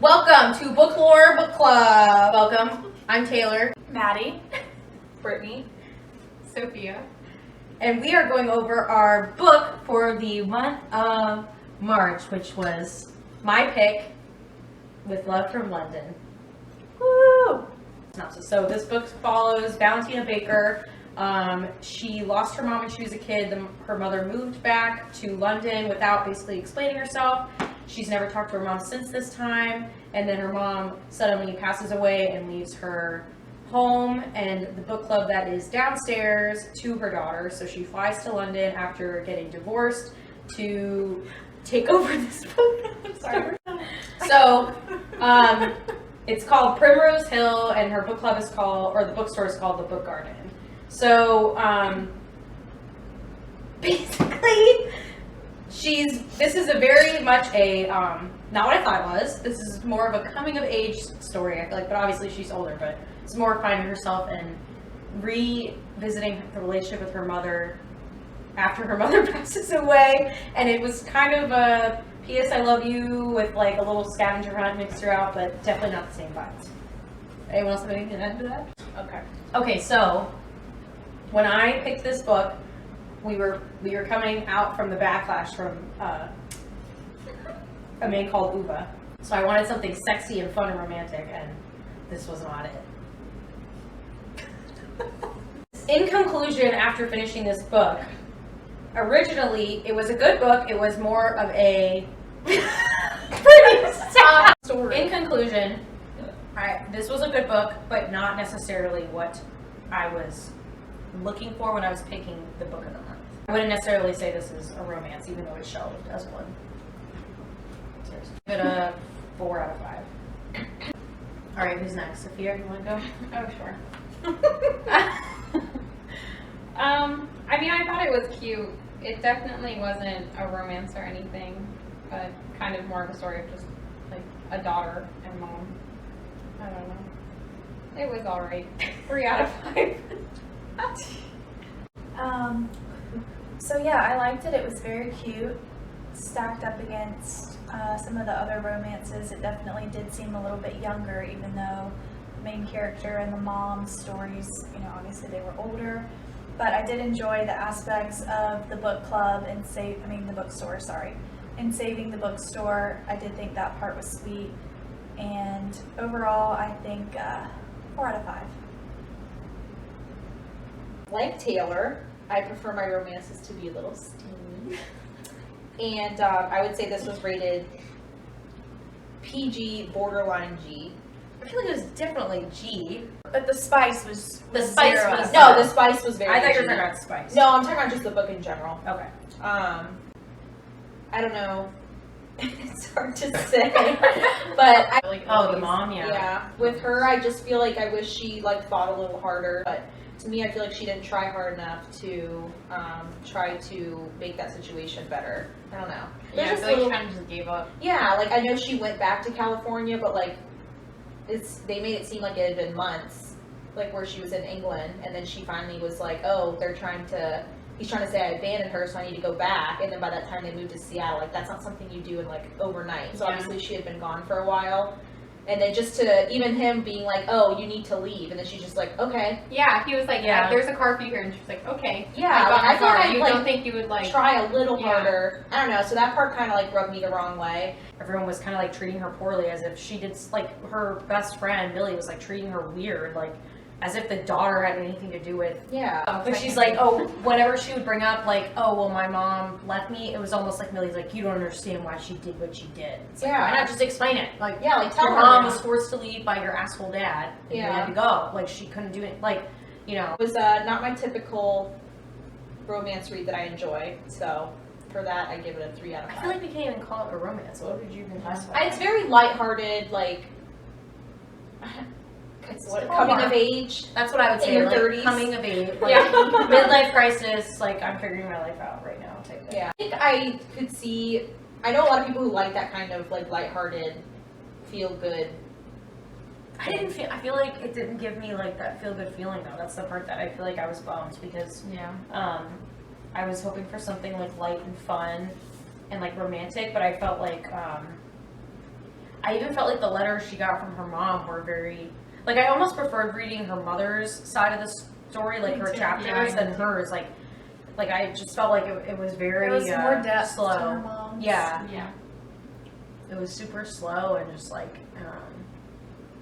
Welcome to Booklore Book Club. Welcome. I'm Taylor. Maddie. Brittany. Sophia. And we are going over our book for the month of March, which was my pick, With Love from London. Woo! So this book follows Valentina Baker. She lost her mom when she was a kid. Her mother moved back to London without basically explaining herself. She's never talked to her mom since this time. And then her mom suddenly passes away and leaves her home and the book club that is downstairs to her daughter. So she flies to London after getting divorced to take over this book. I'm sorry. So, it's called Primrose Hill, and her book club is called, or the bookstore is called The Book Garden. So, basically, this is a very much a, not what I thought it was. This is more of a coming of age story, I feel like, but obviously she's older, but it's more finding herself and revisiting the relationship with her mother after her mother passes away. And it was kind of a P.S. I love you with like a little scavenger hunt mixed throughout, but definitely not the same vibes. Anyone else have anything to add to that? Okay, so when I picked this book, we were coming out from the backlash from a man called Uva. So I wanted something sexy and fun and romantic, and this was not it. In conclusion, after finishing this book, originally it was a good book. It was more of a pretty soft story. In conclusion, this was a good book, but not necessarily what I was looking for when I was picking the book of the month. I wouldn't necessarily say this is a romance, even though it's shelved as one. Seriously. Give it a 4 out of 5. All right, who's next? Sophia, you want to go? Oh, sure. I mean, I thought it was cute. It definitely wasn't a romance or anything, but kind of more of a story of just like a daughter and mom. I don't know. It was alright. 3 out of 5. So yeah, I liked it. It was very cute. Stacked up against some of the other romances, it definitely did seem a little bit younger, even though the main character and the mom's stories, obviously they were older. But I did enjoy the aspects of the book club and the bookstore, and saving the bookstore. I did think that part was sweet. And overall, I think 4 out of 5. Like Taylor, I prefer my romances to be a little steamy. And I would say this was rated PG, borderline G. I feel like it was definitely G. But the spice was The spice zero. was- No, the spice was very I thought you were G. talking about spice. No, I'm talking about just the book in general. Okay. I don't know. It's hard to say. But The mom, yeah. Yeah. With her, I just feel like I wish she fought a little harder. But to me, I feel like she didn't try hard enough to try to make that situation better. I don't know. Yeah, I There's feel like she kind of just gave up. Yeah, I know she went back to California, but they made it seem like it had been months, where she was in England, and then she finally was like, oh, he's trying to say I abandoned her, so I need to go back, and then by that time they moved to Seattle. That's not something you do in overnight. So obviously she had been gone for a while, and then just to even him being like, oh, you need to leave, and then she's just like, okay. Yeah, he was like, Yeah. there's a car for you here, and she's like, okay. Yeah, I feel like you don't think you would try a little Yeah. harder. I don't know. So that part kind of rubbed me the wrong way. Everyone was kind of treating her poorly, as if she did, her best friend Millie was treating her weird, as if the daughter had anything to do with. Yeah. But she's whenever she would bring up my mom left me, it was almost like Millie's you don't understand why she did what she did. It's Yeah. why not just explain it? tell your her. mom was forced to leave by your asshole dad, and you Yeah. had to go. She couldn't do it. It was not my typical romance read that I enjoy. So for that, I give it a 3 out of 5. I feel like we can't even call it a romance. What would you even classify? It's very lighthearted, coming of age. That's what I would In say. your 30s. Coming of age, Yeah. midlife crisis. I'm figuring my life out right now. Type thing. Yeah. I think I could see. I know a lot of people who like that kind of lighthearted, feel good. I feel like it didn't give me that feel good feeling though. That's the part that I feel like I was bummed because I was hoping for something light and fun and romantic, but I felt I even felt like the letters she got from her mom were very, like, I almost preferred reading her mother's side of the story, like Me her too. chapters, Yeah, I than did too. hers. Like I just felt like it was very There was more depth slow. to her mom's. Yeah, Yeah. it was super slow and just like,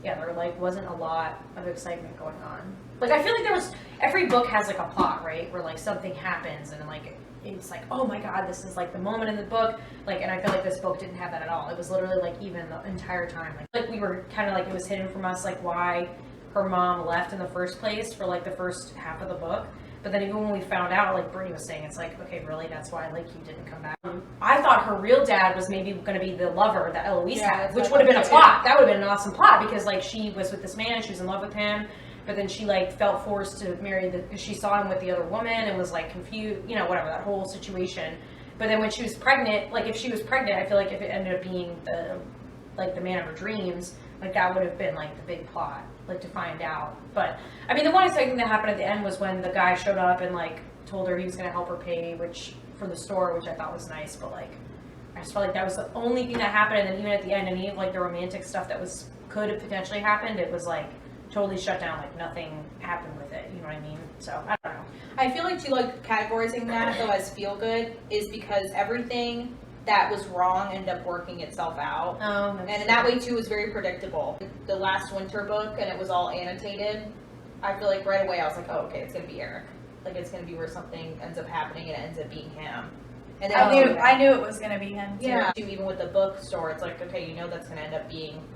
yeah, there like wasn't a lot of excitement going on. Like I feel like every book has like a plot, right? Where like something happens and like it's like, oh my god, this is like the moment in the book. Like, and I feel like this book didn't have that at all. It was literally like even the entire time. Like we were kind of like, it was hidden from us, like why her mom left in the first place for like the first half of the book. But then even when we found out, like Brittany was saying, it's like, okay, really, that's why like you didn't come back. I thought her real dad was maybe going to be the lover that Eloise Yeah, had, that's which what would have I been a thought, too. plot. That would have been an awesome plot because like she was with this man, she was in love with him, but then she like felt forced to marry because she saw him with the other woman and was like confused, you know, whatever, that whole situation. But then when she was pregnant, like if she was pregnant, I feel like if it ended up being the man of her dreams, like that would have been like the big plot, like to find out. But I mean, the one exciting thing that happened at the end was when the guy showed up and like told her he was going to help her pay, for the store, which I thought was nice. But like, I just felt like that was the only thing that happened. And then even at the end, any of like the romantic stuff that could have potentially happened, it was like totally shut down. Like nothing happened with it. You know what I mean? So I don't know. I feel like too, like categorizing that though as feel good is because everything that was wrong ended up working itself out. And in that way too, it was very predictable. The last winter book, and it was all annotated. I feel like right away I was like, oh, okay, it's gonna be Eric. Like it's gonna be where something ends up happening and it ends up being him. And then I knew it was gonna be him too. yeah, even with the bookstore, it's like, okay, you know that's gonna end up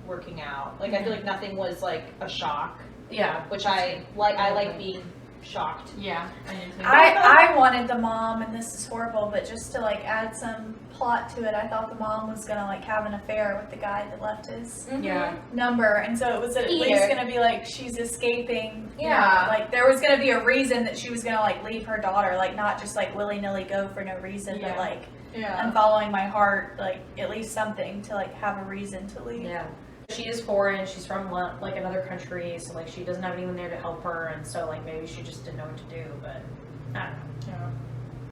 working out. Like I feel like nothing was like a shock, Yeah. which I like being shocked. Yeah. I did too. I wanted the mom, and this is horrible, but just to like add some plot to it, I thought the mom was gonna like have an affair with the guy that left his Yeah. number, and so it was at least Either. gonna be like she's escaping. you Yeah. know, like there was gonna be a reason that she was gonna like leave her daughter, like not just like willy nilly go for no reason, Yeah. but like Yeah. I'm following my heart, like at least something to like have a reason to leave. Yeah. She is foreign. She's from like another country, so like she doesn't have anyone there to help her, and so like maybe she just didn't know what to do. But I don't know. Yeah.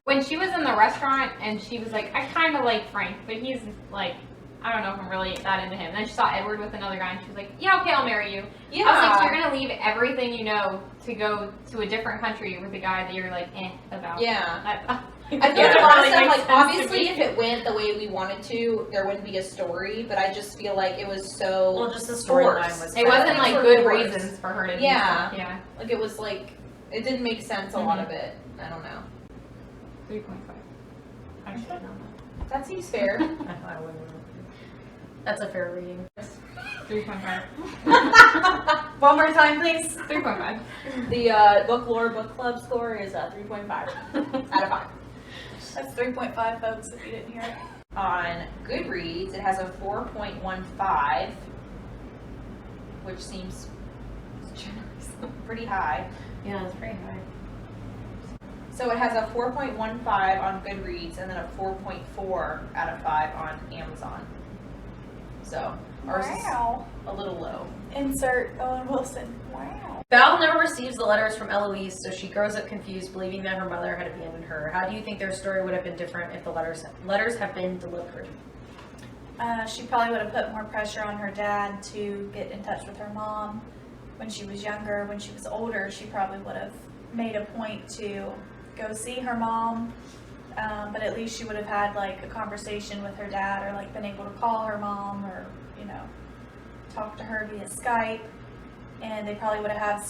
When she was in the restaurant and she was like, I kind of like Frank, but he's like, I don't know if I'm really that into him. Then she saw Edward with another guy and she was like, yeah, okay, I'll marry you. Yeah. I was like, you're going to leave everything you know to go to a different country with a guy that you're like, about. Yeah. I I feel like a Yeah. lot of Really stuff, makes like sense to obviously me. if it went the way we wanted to, there wouldn't be a story, but I just feel like it was so Well, just the storyline forced. was. It wasn't like Sort of good forced. reasons for her to do Yeah. stuff. Yeah. Like it was like, it didn't make sense a lot of it. I don't know. 3.5. I should know That seems fair. I wouldn't. That's a fair reading. that. 3.5. One more time, please. 3.5. The Booklore book club score is 3.5 out of 5. That's 3.5, folks, if you didn't hear it. On Goodreads, it has a 4.15, which seems generous, pretty high. Yeah, it's pretty high. So it has a 4.15 on Goodreads and then a 4.4 out of 5 on Amazon. So ours Wow. is a little low. Insert Owen Wilson. Wow. Val never receives the letters from Eloise, so she grows up confused, believing that her mother had abandoned her. How do you think their story would have been different if the letters have been delivered? She probably would have put more pressure on her dad to get in touch with her mom when she was younger. When she was older, she probably would have made a point to go see her mom, but at least she would have had like a conversation with her dad, or like been able to call her mom, or talk to her via Skype, and they probably would have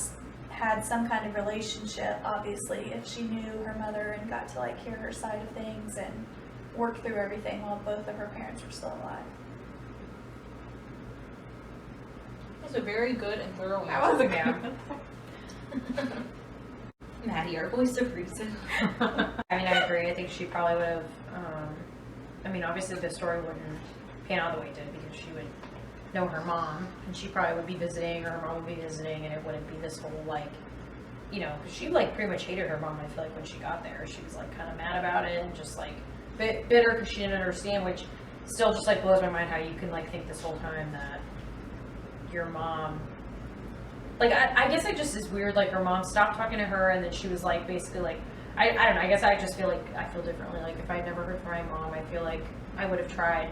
had some kind of relationship, obviously, if she knew her mother and got to like hear her side of things and work through everything while both of her parents were still alive. That was a very good and thorough That was a answer. Maddie, our voice of reason. I mean, I agree. I think she probably would have. Obviously, the story wouldn't pan out the way it did because she would know her mom, and she probably would be visiting, or her mom would be visiting, and it wouldn't be this whole like, because she like pretty much hated her mom. I feel like when she got there, she was like kind of mad about it and just like bitter because she didn't understand, which still just like blows my mind how you can like think this whole time that your mom. Like, I guess it just is weird, like, her mom stopped talking to her, and then she was, like, basically, like, I don't know, I guess I just feel like, I feel differently, like, if I never heard from my mom, I feel like I would have tried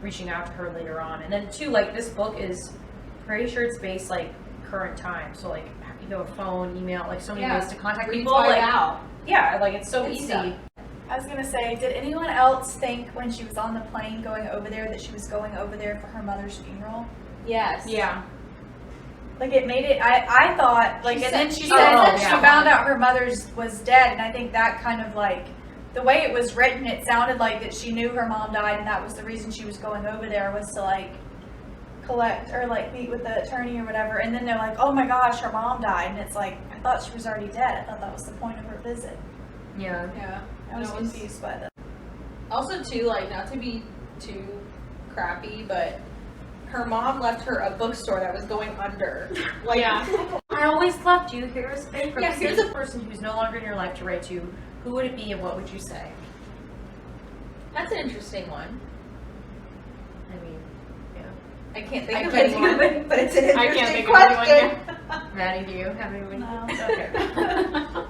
reaching out to her later on. And then too, like, this book is pretty sure it's based like current time. So like, you know, phone, email, like so many ways to contact people. Like, out. yeah, like it's so Good easy. stuff. I was gonna say, did anyone else think when she was on the plane going over there that she was going over there for her mother's funeral? Yes. Yeah. Like it made it. I thought like, She and said- then she oh, said that yeah. she found out her mother's was dead, and I think that kind of like the way it was written, it sounded like that she knew her mom died, and that was the reason she was going over there was to like collect or like meet with the attorney or whatever. And then they're like, oh my gosh, her mom died, and it's like I thought she was already dead. I thought that was the point of her visit. Yeah. Yeah. I was That was- confused by that. Also, too, like, not to be too crappy, but her mom left her a bookstore that was going under. Like, Yeah. I always loved you. Here's a Yeah, yeah, here's here's a person who's no longer in your life to write to. Who would it be, and what would you say? that's an interesting one. I mean, yeah. I can't think I of can't anyone, think of but it's an I can't interesting think of anyone, question. Maddie, do you have anyone? No. Okay.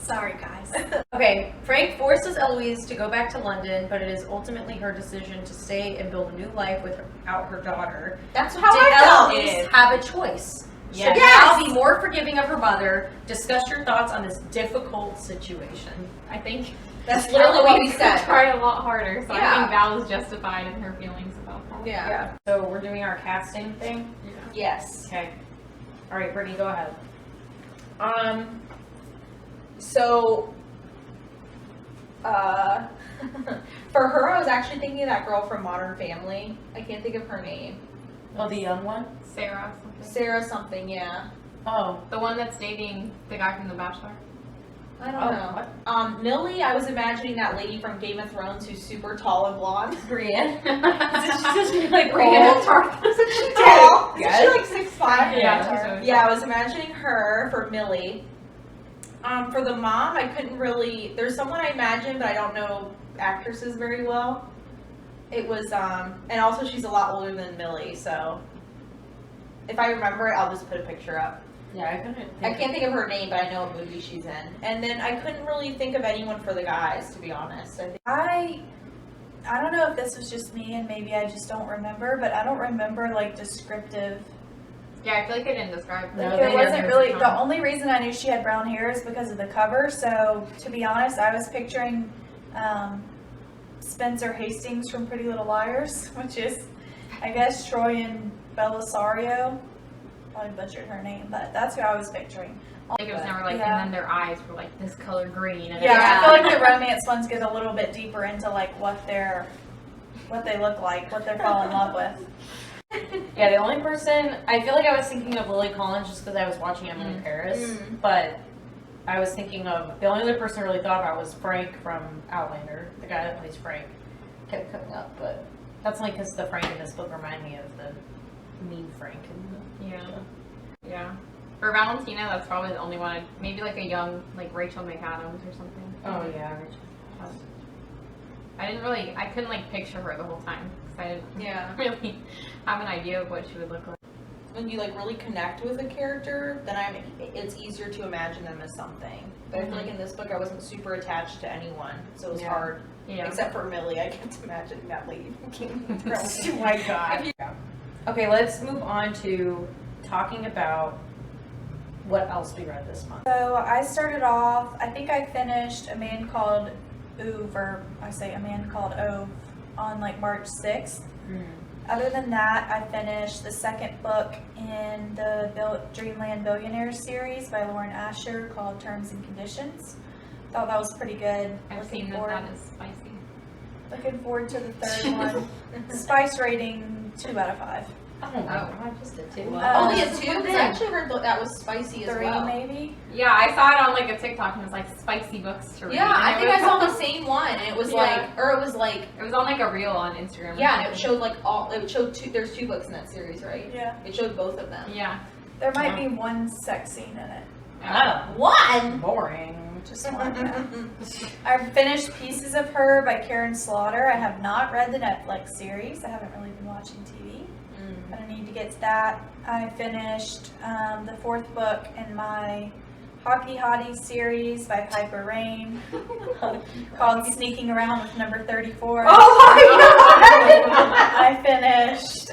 Sorry, guys. Okay, Frank forces Eloise to go back to London, but it is ultimately her decision to stay and build a new life without her daughter. That's how Did I felt. Eloise have a choice? Yes. Should Yes. now be more forgiving of her mother. Discuss your thoughts on this difficult situation. I think That's literally what we Eloise said. tried a lot harder, so I Yeah. think Val is justified in her feelings about that. Yeah. So we're doing our casting thing. Yes. Okay. All right, Brittany, go ahead. So, for her, I was actually thinking of that girl from Modern Family. I can't think of her name. Oh, the young one. Sarah something. Sarah something, yeah. Oh. The one that's dating the guy from The Bachelor. I don't Oh, know. what? Millie, I was imagining that lady from Game of Thrones who's super tall and blonde. Brienne. Is she like Brienne Brienne Tarth? Isn't she tall? Yes. Isn't she like 6'5"? Yeah, she's really Yeah, I was imagining her for Millie. For the mom, I couldn't really. There's someone I imagined, but I don't know actresses very well. It was, and also she's a lot older than Millie, so if I remember it, I'll just put a picture up. Yeah, I couldn't think. I can't think of her name, but I know what movie she's in. And then I couldn't really think of anyone for the guys, to be honest. I don't know if this was just me and maybe I just don't remember, but I don't remember like descriptive. Yeah, I feel like they didn't describe No, Like, they there didn't wasn't use really. the The time. only reason I knew she had brown hair is because of the cover. So to be honest, I was picturing Spencer Hastings from Pretty Little Liars, which is, I guess, Troy and Belisario. Probably butchered her name, but that's who I was picturing. Like it was never like, Yeah. and then their eyes were like this color green. And Yeah, Yeah. I feel like the romance ones get a little bit deeper into like what they look like, what they're falling in love with. Yeah, the only person I feel like I was thinking of Lily Collins just because I was watching Emily in Paris, Mm. but I was thinking of the only other person I really thought about was Frank from Outlander, the guy that plays Frank. Kept coming up, but that's only because the Frank in this book remind me of the mean Frank in the Yeah. show. Yeah. For Valentina, that's probably the only one. Maybe like a young, like Rachel McAdams or something. Oh yeah, Rachel. I couldn't like picture her the whole time because I didn't Yeah. really have an idea of what she would look like. When you like really connect with a character, then it's easier to imagine them as something. But I feel like in this book, I wasn't super attached to anyone, so it was Yeah. hard. Yeah. Except for Millie, I can't imagine that lady from Game of Thrones. Oh my god. Okay, let's move on to talking about what else we read this month. So I started off, I think I finished A Man Called Ove, or I say A Man Called Ove, on like March 6th. Other than that, I finished the second book in the Dreamland Billionaires series by Lauren Asher called Terms and Conditions. Thought that was pretty good. I've seen that is spicy. Looking forward to the third one. Spice rating 2 out of 5. Oh my god, just a two. Only a Uh, 2? Because I actually heard that was spicy as 3 well. maybe. Yeah, I saw it on like a TikTok and it was like spicy books to read. Yeah, and I it think was- I saw the same one, and it was Yeah. like, It was on like a reel on Instagram. or yeah, and it something. showed it showed there's 2 books in that series, right? Yeah. It showed both of them. Yeah. There might be one sex scene in it. Oh, One! boring. Just one. Yeah. I finished Pieces of Her by Karen Slaughter. I have not read the Netflix series. I haven't really been watching TV. But I need to get to that. I finished the 4th book in my Hockey Hottie series by Piper Rain called Sneaking Around with Number 34. Oh my I finished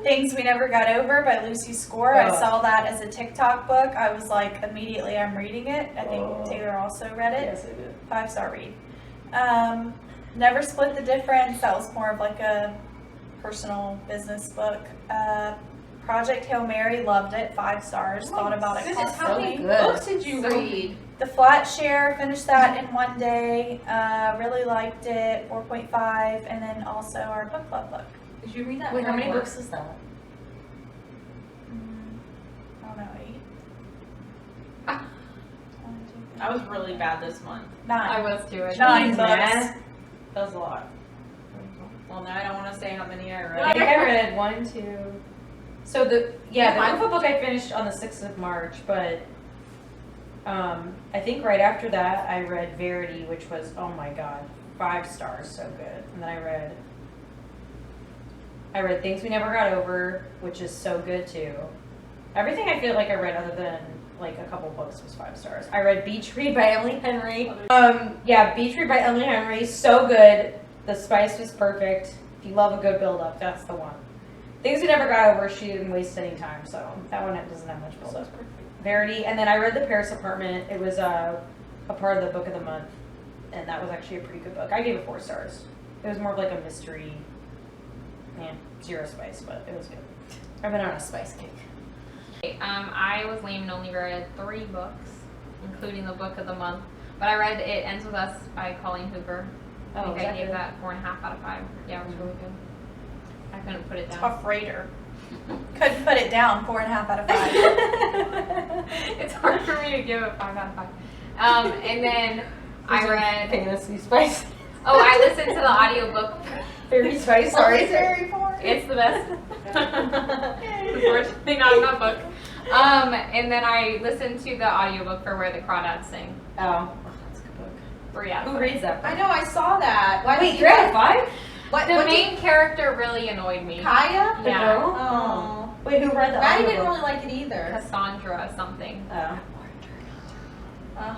Things We Never Got Over by Lucy Score. I saw that as a TikTok book. I was like, immediately I'm reading it. I think Taylor also read it. Yes, I did. 5-star read. Never Split the Difference. That was more of like a personal business book. Project Hail Mary, loved it. 5 stars. Thought about it Goodness, how constantly. many good. books did you read? The Flat Share, finished that in one day. Really liked it. 4.5. And then also our book club book. Did you read that? Wait, how many one? books is that? I don't know, 8. I was really bad this month. 9. I was too. 9 Jeez, books. man. That was a lot. Well, now I don't want to say how many I read. I think I read 1, 2. So the UFO book I finished on the 6th of March, but I think right after that I read Verity, which was, oh my god, 5 stars, so good. And then I read Things We Never Got Over, which is so good too. Everything I feel like I read other than like a couple books was 5 stars. I read Beach Read by Emily Henry. Beach Read by Emily Henry, so good. The spice was perfect. If you love a good build-up, that's the one. Things We Never Got Over, she didn't waste any time, so that one doesn't have much build-up. Verity, and then I read The Paris Apartment. It was a part of the book of the month, and that was actually a pretty good book. I gave it 4 stars. It was more of like a mystery, 0 spice, but it was good. I've been on a spice kick. I was lame and only read 3 books, including the book of the month. But I read It Ends With Us by Colleen Hoover. I think I gave that 4.5 out of 5. Yeah, it was really good. I couldn't put it down. Tough rater. Couldn't put it down. 4.5 out of 5. It's hard for me to give it 5 out of 5. And then I read. Fantasy spice. Oh, I listened to the audiobook. Very spice. Sorry. Very poor. It's the best. Unfortunately, not in that book. And then I listened to the audiobook for Where the Crawdads Sing. Oh, that's a good book. 3 out of Who 5. reads that book? I know, I saw that. Why Wait, did 3 out of 5? What, The what main character really annoyed me. Kaya? The Yeah. girl? Oh. Wait, who read the Maddie audiobook? didn't really like it either. Cassandra something. Oh.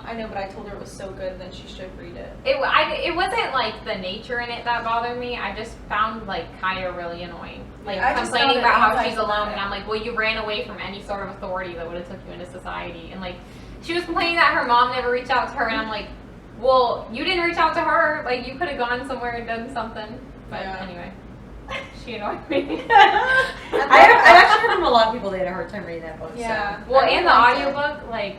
I know, but I told her it was so good, then she should read it. It wasn't like the nature in it that bothered me. I just found like Kaya really annoying. Like I just complaining found it about how she's anti-dramatic. alone, and I'm like, well, you ran away from any sort of authority that would have took you into society, and like she was complaining that her mom never reached out to her, and I'm like, well, you didn't reach out to her. Like you could have gone somewhere and done something. But Yeah. anyway, she annoyed me. I actually heard from a lot of people they had a hard time reading that book. Yeah. Well, I and the liked it. audiobook, like,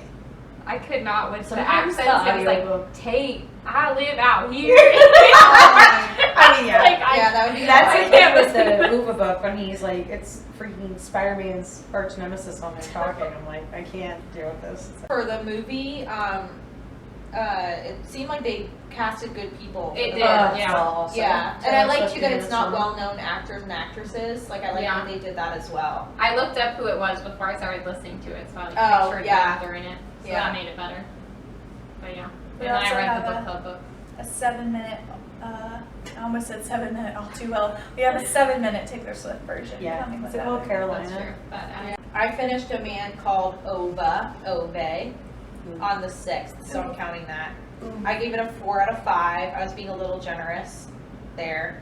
I could not with the Sometimes accents. the It was like, audiobook- Tate, I live out here. I mean, yeah. Like, Yeah, that would be That's I the can't thing with listen. the Uva book when he's like, it's freaking Spider-Man's arch nemesis on there talking. I'm like, I can't deal with this. For the movie, it seemed like they casted good people. for It the did, part. yeah. Awesome. Yeah, So and I it's like supposed too to that be it's this not one. well-known actors and actresses. Like I like Yeah. that they did that as well. I looked up who it was before I started listening to it, so I like Oh, make sure yeah. names are in it. So Yeah. that made it better. But yeah. We And then I also read have the a- book club book. A 7-minute, I almost said 7-minute all too well. We have a 7-minute Taylor Swift version. Yeah. Tell me what Is it that called is. Carolina? That's true. But I finished A Man Called Ove, on the 6th, so I'm counting that. I gave it a 4 out of 5. I was being a little generous there,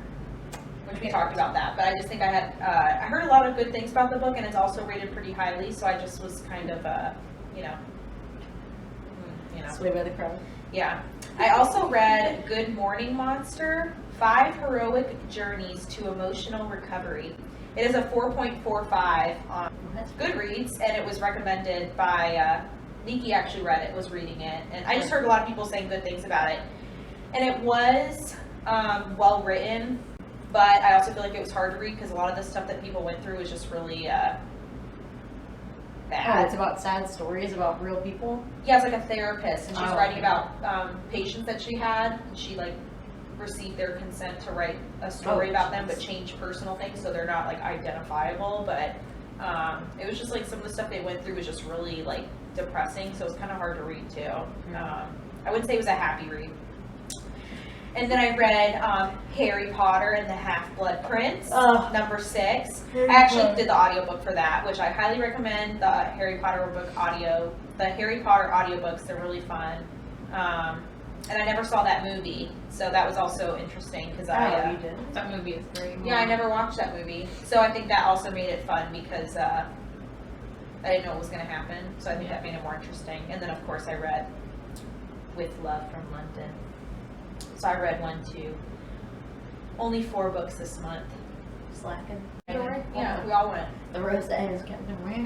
which we talked about that. But I just think I had, I heard a lot of good things about the book, and it's also rated pretty highly. So I just was kind of, you know. Swayed by the crowd. Yeah. I also read Good Morning Monster: 5 Heroic Journeys to Emotional Recovery. It is a 4.45 on Goodreads, and it was recommended by Nikki. Actually read it, was reading it, and I just heard a lot of people saying good things about it. And it was well written, but I also feel like it was hard to read because a lot of the stuff that people went through was just really Oh, bad. it's about sad stories about real people. Yeah, it's like a therapist, and she's Oh, writing okay. about patients that she had, and she like received their consent to write a story Oh, about them, but jeez. change personal things so they're not like identifiable. But it was just like some of the stuff they went through was just really like depressing, so it was kind of hard to read too. I wouldn't say it was a happy read. And then I read Harry Potter and the Half-Blood Prince, number 6. I actually did the audiobook for that, which I highly recommend. The Harry Potter audiobooks, they're really fun. And I never saw that movie, so that was also interesting because Oh, you did? That movie is great. yeah, I never watched that movie. So I think that also made it fun because I didn't know what was going to happen. So I think that made it more interesting. And then, of course, I read With Love from London. So I read 1, 2. Only 4 books this month. Slacking. Yeah, we all went. The rose is getting away.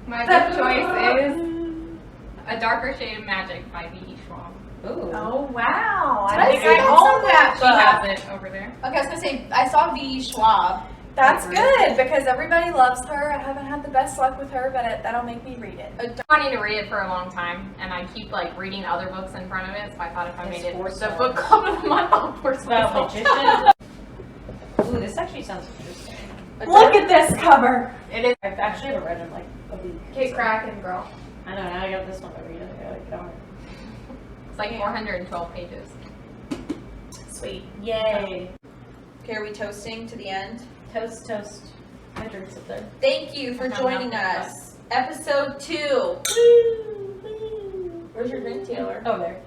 My book choice is A Darker Shade of Magic by V.E. Schwab. Ooh. Oh, wow. Did I I think see I that own somewhere? that She book. has it over there. Okay, I was gonna say, I saw V. Schwab. That's good because everybody loves her. I haven't had the best luck with her, but that'll make me read it. I've been wanting to read it for a long time, and I keep like reading other books in front of it. So I thought if I It's made it for the sale. book club of the month, I'll force About myself. magician. Ooh, this actually sounds interesting. Look at this cover. It is. I actually haven't read in like a week. Kate Kraken, girl. I know, now I got this one to read. I like, darn. It's like 412 pages. Sweet. Yay. Okay, are we toasting to the end? Toast, toast. My drink's up there. Thank you for I found joining out us. Episode 2. Where's your drink, Taylor? Oh, there.